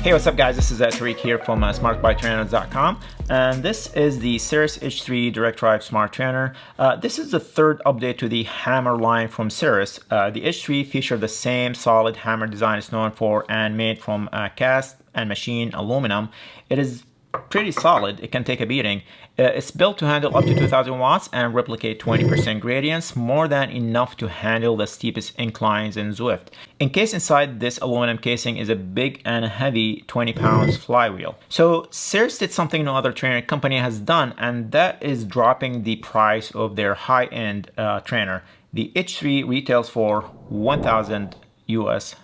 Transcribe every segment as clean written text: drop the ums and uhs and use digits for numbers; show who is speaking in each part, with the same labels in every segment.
Speaker 1: Hey, what's up guys? This is Tariq here from smartbiketrainers.com, and this is the SARIS H3 direct drive smart trainer. This is the third update to the hammer line from SARIS. The H3 featured the same solid hammer design it's known for and made from cast and machine aluminum. It is pretty solid. It can take a beating. It's built to handle up to 2000 watts and replicate 20% gradients, more than enough to handle the steepest inclines in Zwift. Encased inside this aluminum casing is a big and heavy 20 pounds flywheel. So SARIS did something no other trainer company has done, and that is dropping the price of their high-end trainer. The H3 retails for $1,000 US.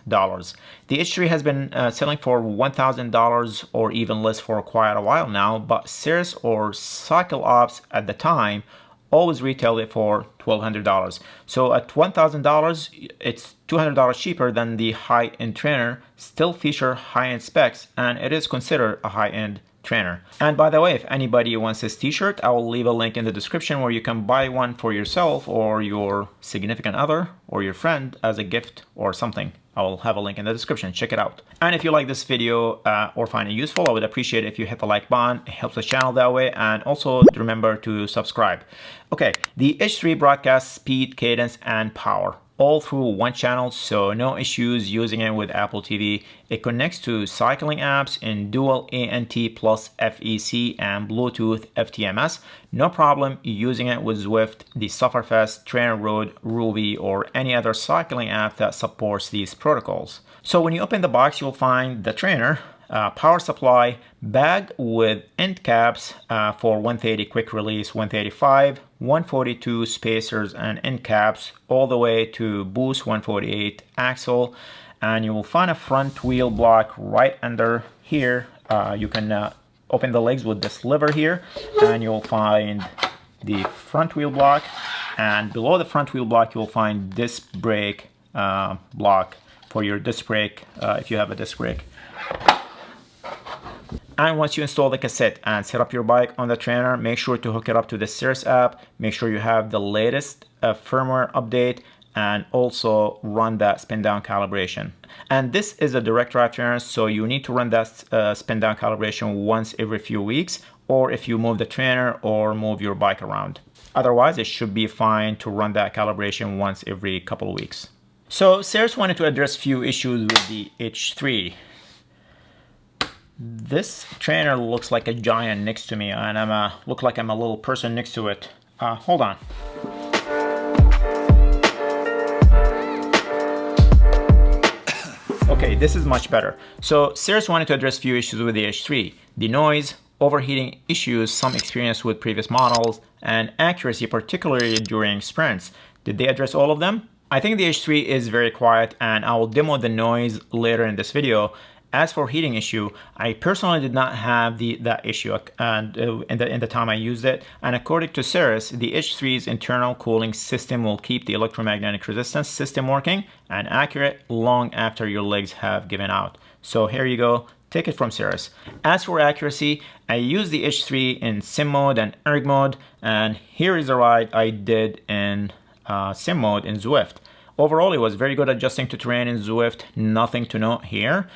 Speaker 1: The H3 has been selling for $1,000 or even less for quite a while now, but SARIS or Cycle Ops at the time always retailed it for $1,200. So at $1,000, it's $200 cheaper than the high-end trainer, still feature high-end specs, and it is considered a high-end trainer. And by the way, if anybody wants this t-shirt, I will leave a link in the description where you can buy one for yourself or your significant other or your friend as a gift or something. I will have a link in the description. Check it out. And if you like this video or find it useful, I would appreciate it if you hit the like button. It helps the channel that way. And also remember to subscribe. Okay, the H3 broadcasts speed, cadence, and power all through one channel, so no issues using it with Apple TV. It connects to cycling apps in dual ANT plus FEC and Bluetooth FTMS. No problem using it with Zwift, the Sufferfest, Trainer Road, Ruby, or any other cycling app that supports these protocols. So when you open the box, you'll find the trainer, power supply, bag with end caps for 130 quick release, 135, 142 spacers and end caps all the way to boost 148 axle, and you will find a front wheel block right under here. You can open the legs with this lever here, and you'll find the front wheel block, and below the front wheel block you'll find disc brake block for your disc brake if you have a disc brake. And once you install the cassette and set up your bike on the trainer, make sure to hook it up to the SARIS app. Make sure you have the latest firmware update, and also run that spin down calibration. And this is a direct drive trainer, so you need to run that spin down calibration once every few weeks, or if you move the trainer or move your bike around. Otherwise, it should be fine to run that calibration once every couple of weeks. So SARIS wanted to address a few issues with the H3. This trainer looks like a giant next to me, and I look like I'm a little person next to it. Hold on. Okay, this is much better. So SARIS wanted to address a few issues with the H3. The noise, overheating issues some experience with previous models, and accuracy, particularly during sprints. Did they address all of them? I think the H3 is very quiet, and I will demo the noise later in this video. As for heating issue, I personally did not have that issue and in the time I used it. And according to SARIS, the H3's internal cooling system will keep the electromagnetic resistance system working and accurate long after your legs have given out. So here you go. Take it from SARIS. As for accuracy, I used the H3 in sim mode and erg mode, and here is a ride I did in sim mode in Zwift. Overall, it was very good adjusting to terrain in Zwift. Nothing to note here.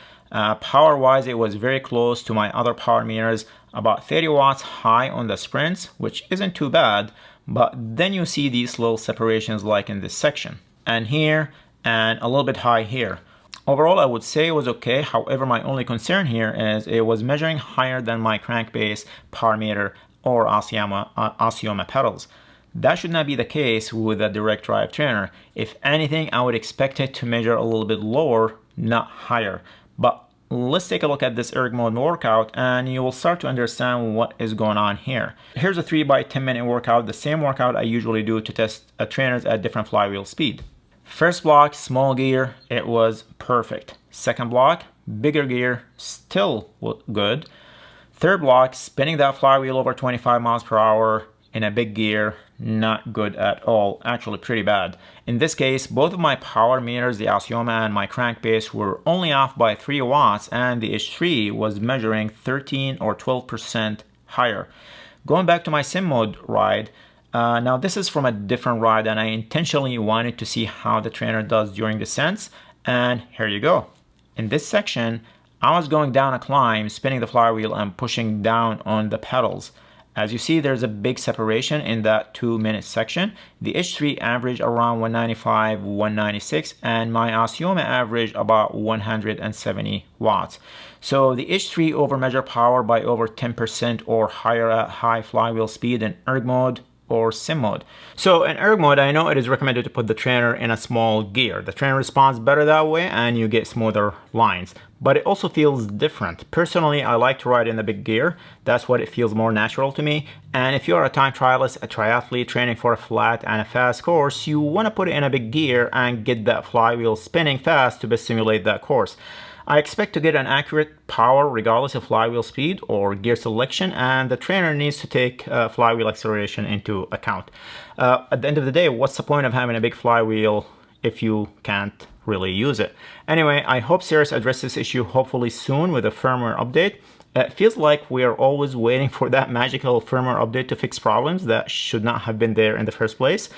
Speaker 1: Power wise, it was very close to my other power meters, about 30 watts high on the sprints, which isn't too bad, but then you see these little separations like in this section and here, and a little bit high here. Overall, I would say it was okay. However, my only concern here is it was measuring higher than my crankbase power meter or Osceola pedals. That should not be the case with a direct drive trainer. If anything, I would expect it to measure a little bit lower, not higher. But let's take a look at this erg mode workout, and you will start to understand what is going on here. Here's a 3 by 10 minute workout, the same workout I usually do to test trainers at different flywheel speed. First block, small gear, it was perfect. Second block, bigger gear, still good. Third block, spinning that flywheel over 25 miles per hour in a big gear, not good at all, actually pretty bad. In this case, both of my power meters, the Osceola and my crankbase, were only off by 3 watts, and the H3 was measuring 13 or 12% higher. Going back to my sim mode ride, now this is from a different ride, and I intentionally wanted to see how the trainer does during descents, and here you go. In this section, I was going down a climb, spinning the flywheel and pushing down on the pedals. As you see, there's a big separation in that 2-minute section. The H3 averaged around 195, 196, and my Osceola averaged about 170 watts. So the H3 overmeasured power by over 10% or higher at high flywheel speed in erg mode or sim mode. So in erg mode, I know it is recommended to put the trainer in a small gear. The trainer responds better that way and you get smoother lines, but it also feels different. Personally, I like to ride in the big gear. That's what it feels more natural to me. And if you're a time trialist, a triathlete training for a flat and a fast course, you want to put it in a big gear and get that flywheel spinning fast to best simulate that course. I expect to get an accurate power regardless of flywheel speed or gear selection, and the trainer needs to take flywheel acceleration into account. At the end of the day, what's the point of having a big flywheel if you can't really use it? Anyway, I hope SARIS addresses this issue hopefully soon with a firmware update. It feels like we are always waiting for that magical firmware update to fix problems that should not have been there in the first place.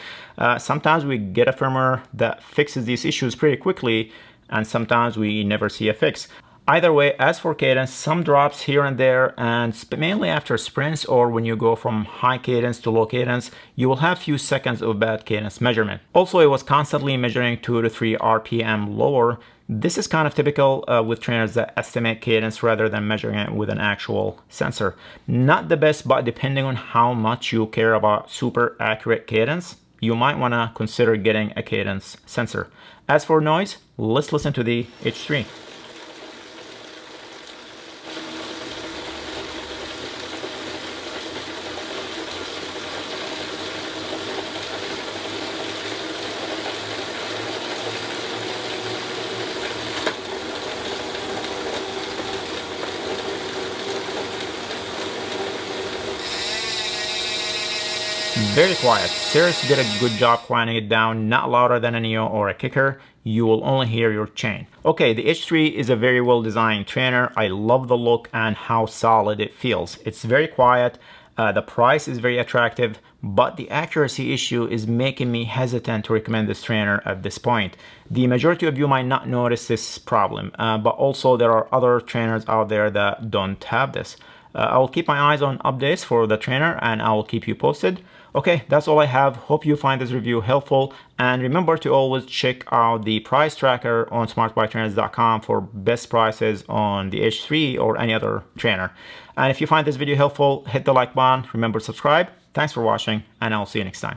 Speaker 1: Sometimes we get a firmware that fixes these issues pretty quickly, and sometimes we never see a fix. Either way, as for cadence, some drops here and there, and mainly after sprints or when you go from high cadence to low cadence, you will have few seconds of bad cadence measurement. Also, it was constantly measuring 2 to 3 RPM lower. This is kind of typical with trainers that estimate cadence rather than measuring it with an actual sensor. Not the best, but depending on how much you care about super accurate cadence, you might want to consider getting a cadence sensor. As for noise, let's listen to the H3. Very quiet. SARIS did a good job quieting it down, not louder than a Neo or a Kicker. You will only hear your chain. Okay, the H3 is a very well designed trainer. I love the look and how solid it feels. It's very quiet. The price is very attractive, but the accuracy issue is making me hesitant to recommend this trainer at this point. The majority of you might not notice this problem, but also there are other trainers out there that don't have this. I will keep my eyes on updates for the trainer and I will keep you posted. Okay, that's all I have. Hope you find this review helpful, and remember to always check out the price tracker on smartbiketrainers.com for best prices on the H3 or any other trainer. And if you find this video helpful, hit the like button. Remember to subscribe. Thanks for watching, and I'll see you next time.